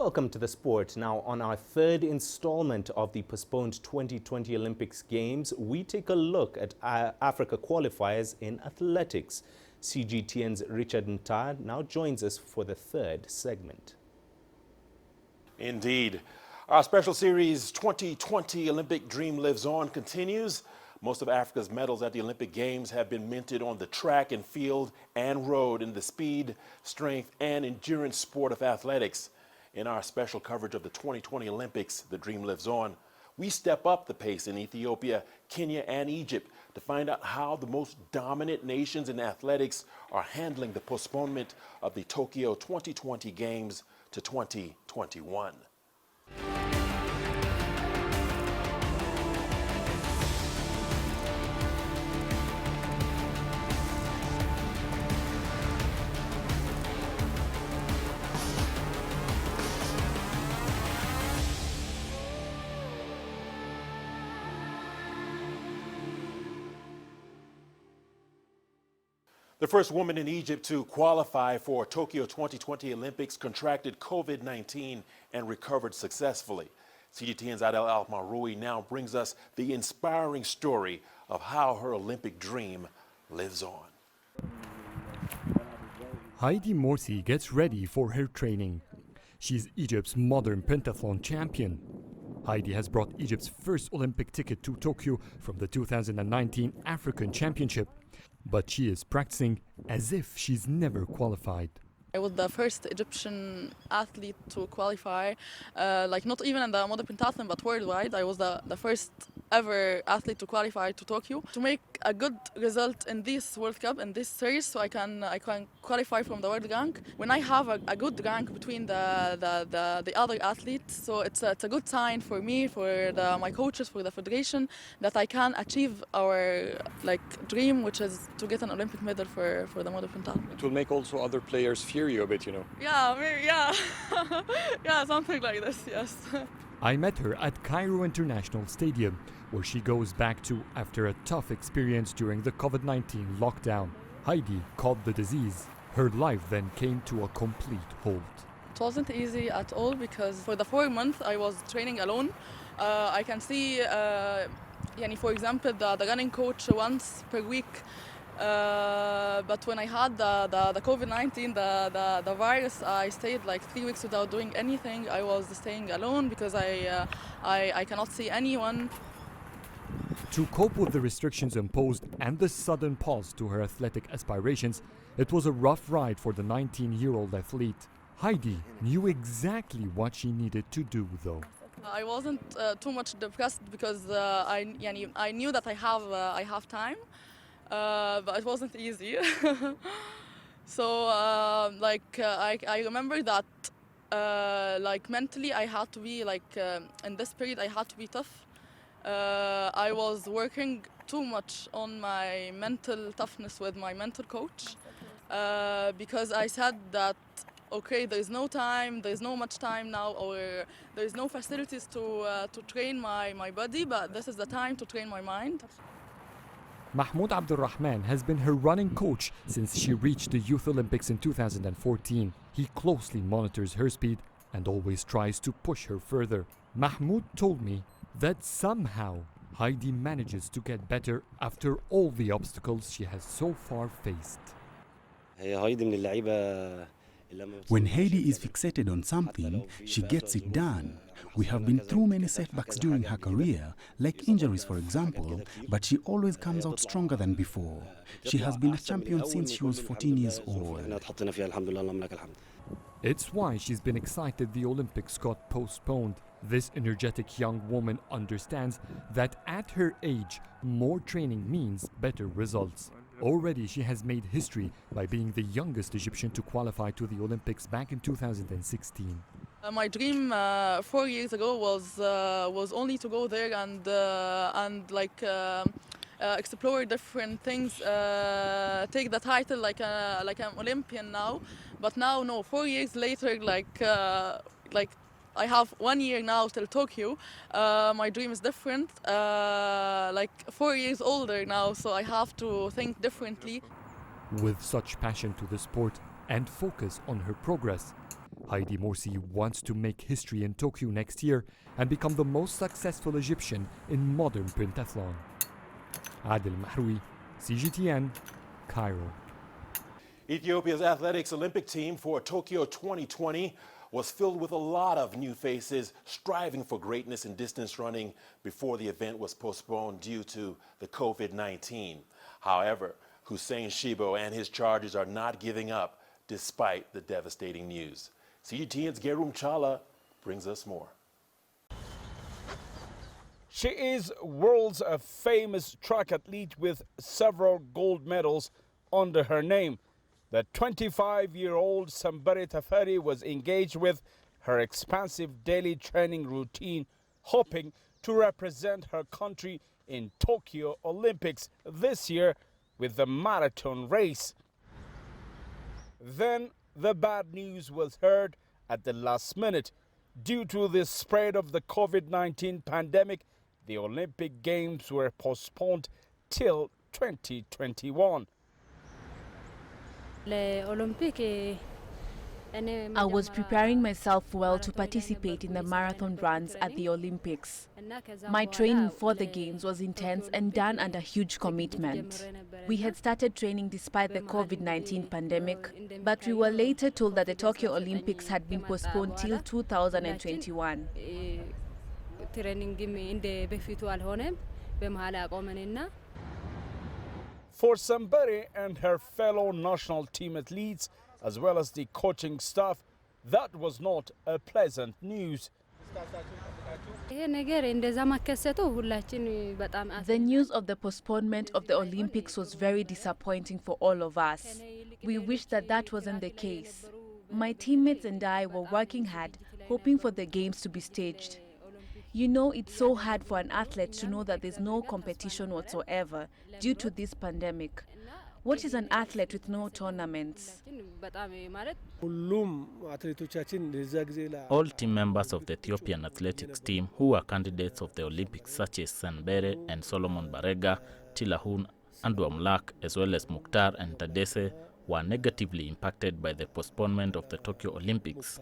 Welcome to the sport. Now, on our third installment of the postponed 2020 Olympics Games, we take a look at Africa qualifiers in athletics. CGTN's Richard Ntad now joins us for the third segment. Indeed. Our special series 2020 Olympic Dream Lives On continues. Most of Africa's medals at the Olympic Games have been minted on the track and field and road in the speed, strength, and endurance sport of athletics. In our special coverage of the 2020 Olympics, The Dream Lives On, we step up the pace in Ethiopia, Kenya, and Egypt to find out how the most dominant nations in athletics are handling the postponement of the Tokyo 2020 Games to 2021. The first woman in Egypt to qualify for Tokyo 2020 Olympics contracted COVID-19 and recovered successfully. CGTN's Adel Al-Maroui now brings us the inspiring story of how her Olympic dream lives on. Heidi Morsi gets ready for her training. She's Egypt's modern pentathlon champion. Heidi has brought Egypt's first Olympic ticket to Tokyo from the 2019 African Championship. But she is practicing as if she's never qualified. I was the first Egyptian athlete to qualify, not even in the modern pentathlon, but worldwide. I was the first ever athlete to qualify to Tokyo to make a good result in this World Cup, in this series, so I can qualify from the world rank. When I have a good rank between the other athletes, so it's a good sign for me, for my coaches, for the federation, that I can achieve our dream, which is to get an Olympic medal for the modern pentathlon. It will make also other players fear you a bit, you know. Yeah, maybe, yeah. Yeah, something like this, yes. I met her at Cairo International Stadium, where she goes back to after a tough experience during the COVID-19 lockdown. Heidi caught the disease. Her life then came to a complete halt. It wasn't easy at all because for the 4 months I was training alone. I can see, for example, the running coach once per week. But when I had the COVID-19, the virus, I stayed like 3 weeks without doing anything. I was staying alone because I cannot see anyone. To cope with the restrictions imposed and the sudden pause to her athletic aspirations, it was a rough ride for the 19-year-old athlete. Heidi knew exactly what she needed to do, though. I wasn't too much depressed because I knew that I have time. But it wasn't easy. So I remember that mentally I had to be in this period I had to be tough. I was working too much on my mental toughness with my mental coach because I said that okay, there is no time, there is no much time now, or there is no facilities to train my body, but this is the time to train my mind. Mahmoud Abdulrahman has been her running coach since she reached the Youth Olympics in 2014. He closely monitors her speed and always tries to push her further. Mahmoud told me that somehow Heidi manages to get better after all the obstacles she has so far faced. When Heidi is fixated on something, she gets it done. We have been through many setbacks during her career, like injuries for example, but she always comes out stronger than before. She has been a champion since she was 14 years old. It's why she's been excited the Olympics got postponed. This energetic young woman understands that at her age, more training means better results. Already she has made history by being the youngest Egyptian to qualify to the Olympics back in 2016. My dream 4 years ago was only to go there and explore different things, take the title like an Olympian now. But now, no, 4 years later, I have 1 year now till Tokyo. My dream is different. 4 years older now, so I have to think differently. With such passion to the sport and focus on her progress, Heidi Morsi wants to make history in Tokyo next year and become the most successful Egyptian in modern pentathlon. Adil Mahroui, CGTN, Cairo. Ethiopia's athletics Olympic team for Tokyo 2020 was filled with a lot of new faces striving for greatness in distance running before the event was postponed due to the COVID-19. However, Hussein Shibo and his charges are not giving up despite the devastating news. CGTN's Gerum Chala brings us more. She is world's famous track athlete with several gold medals under her name. The 25-year-old Sambare Tafari was engaged with her expansive daily training routine, hoping to represent her country in Tokyo Olympics this year with the marathon race. Then the bad news was heard at the last minute. Due to the spread of the COVID-19 pandemic, the Olympic Games were postponed till 2021. I was preparing myself well to participate in the marathon runs at the Olympics. My training for the Games was intense and done under huge commitment. We had started training despite the COVID-19 pandemic, but we were later told that the Tokyo Olympics had been postponed till 2021. For Sambare and her fellow national team athletes, as well as the coaching staff, that was not a pleasant news. The news of the postponement of the Olympics was very disappointing for all of us. We wish that that wasn't the case. My teammates and I were working hard, hoping for the Games to be staged. You know, it's so hard for an athlete to know that there's no competition whatsoever due to this pandemic. What is an athlete with no tournaments? All team members of the Ethiopian athletics team who were candidates of the Olympics, such as Sanbere and Solomon Barega, Tilahun, Andu Amlak, as well as Mukhtar and Tadesse, were negatively impacted by the postponement of the Tokyo Olympics.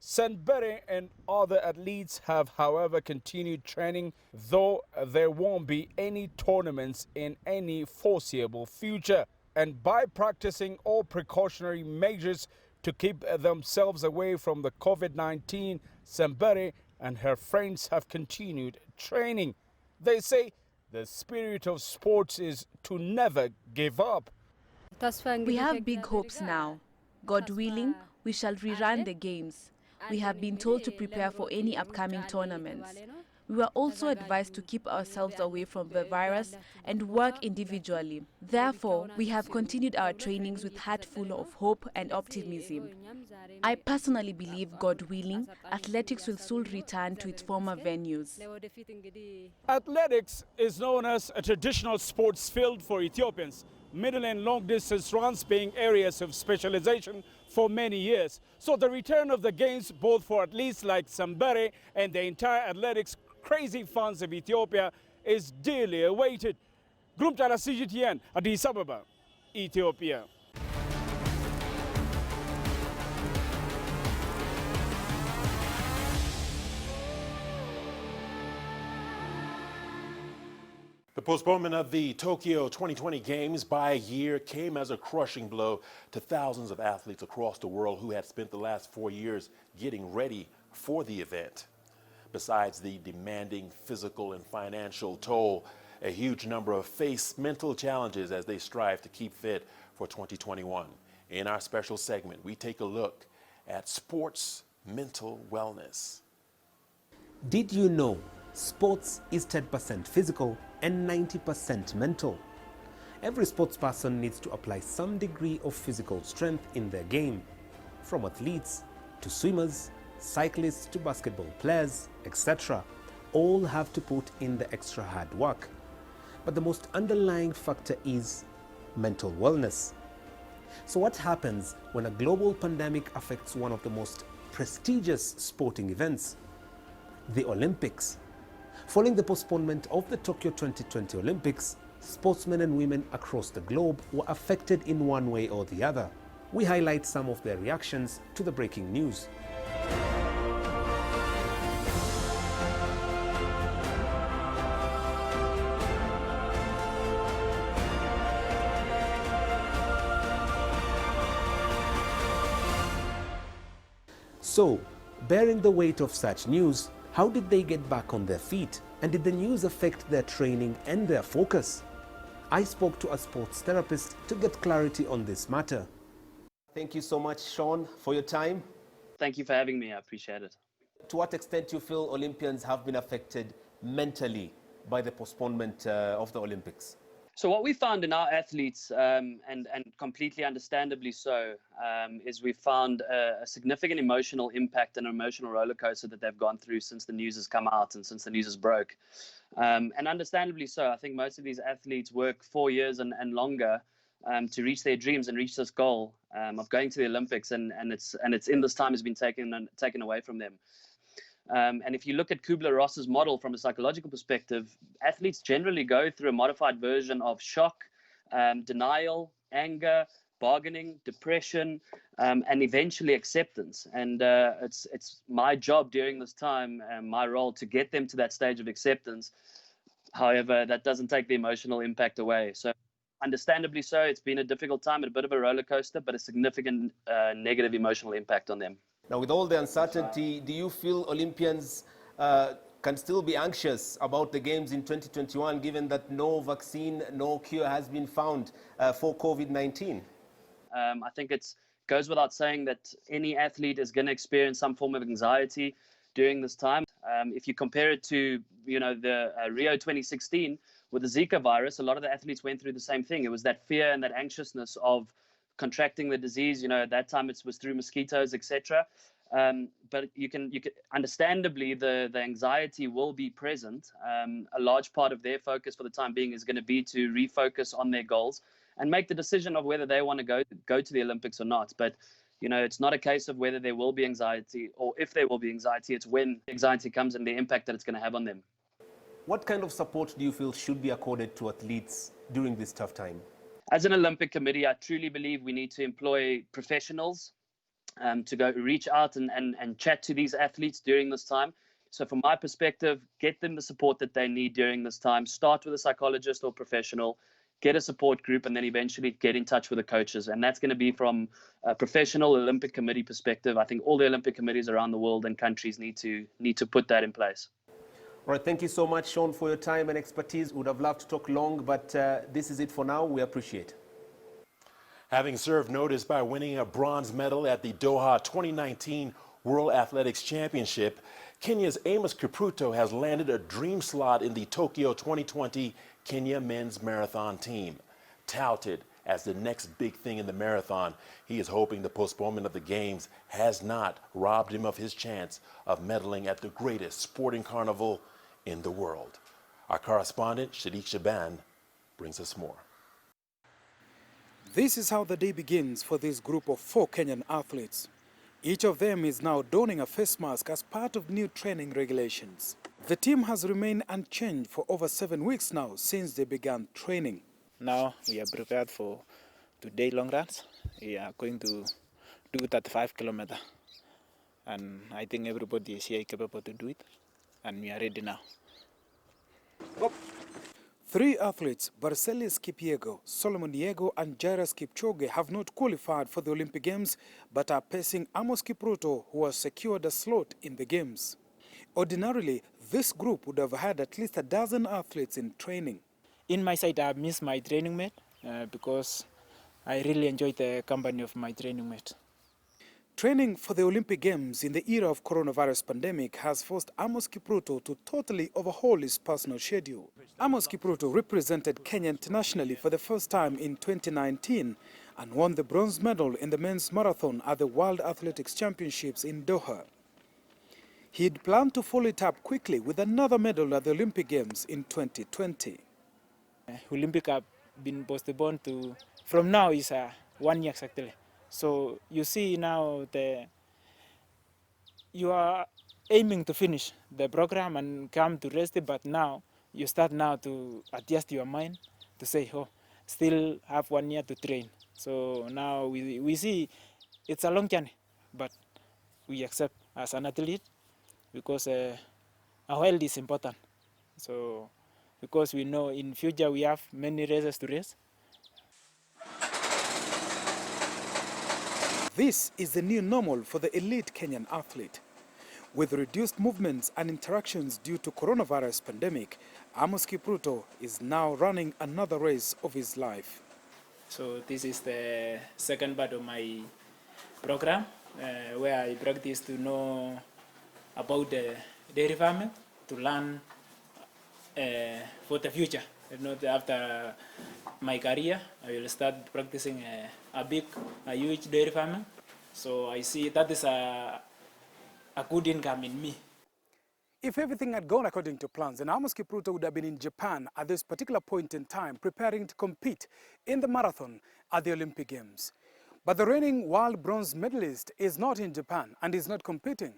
Sanbere and other athletes have, however, continued training, though there won't be any tournaments in any foreseeable future. And by practicing all precautionary measures to keep themselves away from the COVID-19, Sanbere and her friends have continued training. They say the spirit of sports is to never give up. We have big hopes now. God willing, we shall rerun the Games. We have been told to prepare for any upcoming tournaments. We were also advised to keep ourselves away from the virus and work individually. Therefore, we have continued our trainings with heart full of hope and optimism. I personally believe, God willing, athletics will soon return to its former venues. Athletics is known as a traditional sports field for Ethiopians, middle and long distance runs being areas of specialization for many years. So the return of the Games, both for athletes like Sambere and the entire athletics crazy fans of Ethiopia, is dearly awaited. Group Chala CGTN, Addis Ababa, Ethiopia. The postponement of the Tokyo 2020 Games by a year came as a crushing blow to thousands of athletes across the world who had spent the last 4 years getting ready for the event. Besides the demanding physical and financial toll, a huge number of face mental challenges as they strive to keep fit for 2021. In our special segment, we take a look at sports mental wellness. Did you know sports is 10% physical and 90% mental? Every sports person needs to apply some degree of physical strength in their game, from athletes to swimmers, cyclists to basketball players, etc. All have to put in the extra hard work. But the most underlying factor is mental wellness. So what happens when a global pandemic affects one of the most prestigious sporting events, the Olympics? Following the postponement of the Tokyo 2020 Olympics, sportsmen and women across the globe were affected in one way or the other. We highlight some of their reactions to the breaking news. So, bearing the weight of such news, how did they get back on their feet? And did the news affect their training and their focus? I spoke to a sports therapist to get clarity on this matter. Thank you so much, Sean, for your time. Thank you for having me. I appreciate it. To what extent do you feel Olympians have been affected mentally by the postponement of the Olympics? So what we found in our athletes, and completely understandably so, is we found a significant emotional impact and emotional roller coaster that they've gone through since the news has come out and since the news has broke. And understandably so. I think most of these athletes work 4 years and longer to reach their dreams and reach this goal of going to the Olympics, and it's in this time has been taken away from them. And if you look at Kubler-Ross's model from a psychological perspective, athletes generally go through a modified version of shock, denial, anger, bargaining, depression, and eventually acceptance. And it's my job during this time, my role, to get them to that stage of acceptance. However, that doesn't take the emotional impact away. So understandably so, it's been a difficult time and a bit of a roller coaster, but a significant negative emotional impact on them. Now, with all the uncertainty, do you feel Olympians can still be anxious about the Games in 2021, given that no vaccine, no cure has been found for COVID-19? I think it goes without saying that any athlete is going to experience some form of anxiety during this time. If you compare it to, the Rio 2016 with the Zika virus, a lot of the athletes went through the same thing. It was that fear and that anxiousness of contracting the disease. At that time it was through mosquitoes, etc. But you can understandably the anxiety will be present. A large part of their focus for the time being is going to be to refocus on their goals and make the decision of whether they want to go to the Olympics or not. But it's not a case of whether there will be anxiety or if there will be anxiety. It's when anxiety comes and the impact that it's going to have on them. What kind of support do you feel should be accorded to athletes during this tough time? As an Olympic Committee, I truly believe we need to employ professionals to go reach out and chat to these athletes during this time. So from my perspective, get them the support that they need during this time. Start with a psychologist or professional, get a support group, and then eventually get in touch with the coaches. And that's going to be from a professional Olympic Committee perspective. I think all the Olympic committees around the world and countries need to put that in place. All right, thank you so much, Sean, for your time and expertise. Would have loved to talk long, but this is it for now. We appreciate it. Having served notice by winning a bronze medal at the Doha 2019 World Athletics Championship, Kenya's Amos Kipruto has landed a dream slot in the Tokyo 2020 Kenya men's marathon team. Touted as the next big thing in the marathon, he is hoping the postponement of the Games has not robbed him of his chance of medaling at the greatest sporting carnival in the world. Our correspondent, Shadiq Shaban, brings us more. This is how the day begins for this group of 4 Kenyan athletes. Each of them is now donning a face mask as part of new training regulations. The team has remained unchanged for over 7 weeks now since they began training. Now we are prepared for 2-day long runs. We are going to do 35 kilometers. And I think everybody is here capable to do it. And we are ready now. Up. 3 athletes, Barcelis Kipyego, Solomon Yego and Jairus Kipchoge, have not qualified for the Olympic Games but are pacing Amos Kipruto, who has secured a slot in the Games. Ordinarily, this group would have had at least a dozen athletes in training. In my side, I miss my training mate because I really enjoy the company of my training mate. Training for the Olympic Games in the era of coronavirus pandemic has forced Amos Kipruto to totally overhaul his personal schedule. Amos Kipruto represented Kenya internationally for the first time in 2019 and won the bronze medal in the men's marathon at the World Athletics Championships in Doha. He'd planned to follow it up quickly with another medal at the Olympic Games in 2020. Olympic have been postponed to, from now is 1 year exactly. So you see now you are aiming to finish the program and come to rest it, but now you start now to adjust your mind to say, oh, still have 1 year to train. So now we see it's a long journey, but we accept as an athlete because our health is important. So because we know in future we have many races to race. This is the new normal for the elite Kenyan athlete. With reduced movements and interactions due to coronavirus pandemic, Amos Kipruto is now running another race of his life. So this is the second part of my program where I practice to know about the dairy farming, to learn for the future. Not after my career, I will start practicing a huge dairy farming. So I see that is a good income in me. If everything had gone according to plans, then Amos Kipruto would have been in Japan at this particular point in time, preparing to compete in the marathon at the Olympic Games. But the reigning world bronze medalist is not in Japan and is not competing.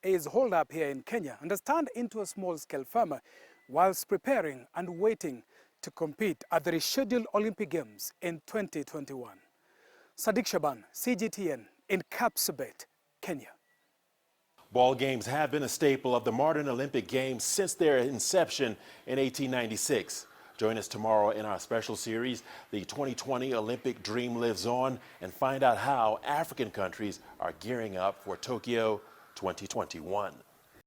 He is holed up here in Kenya and has turned into a small-scale farmer whilst preparing and waiting to compete at the rescheduled Olympic Games in 2021. Sadiq Shaban, CGTN, in Kapsabet, Kenya. Ball games have been a staple of the modern Olympic Games since their inception in 1896. Join us tomorrow in our special series, The 2020 Olympic Dream Lives On, and find out how African countries are gearing up for Tokyo 2021.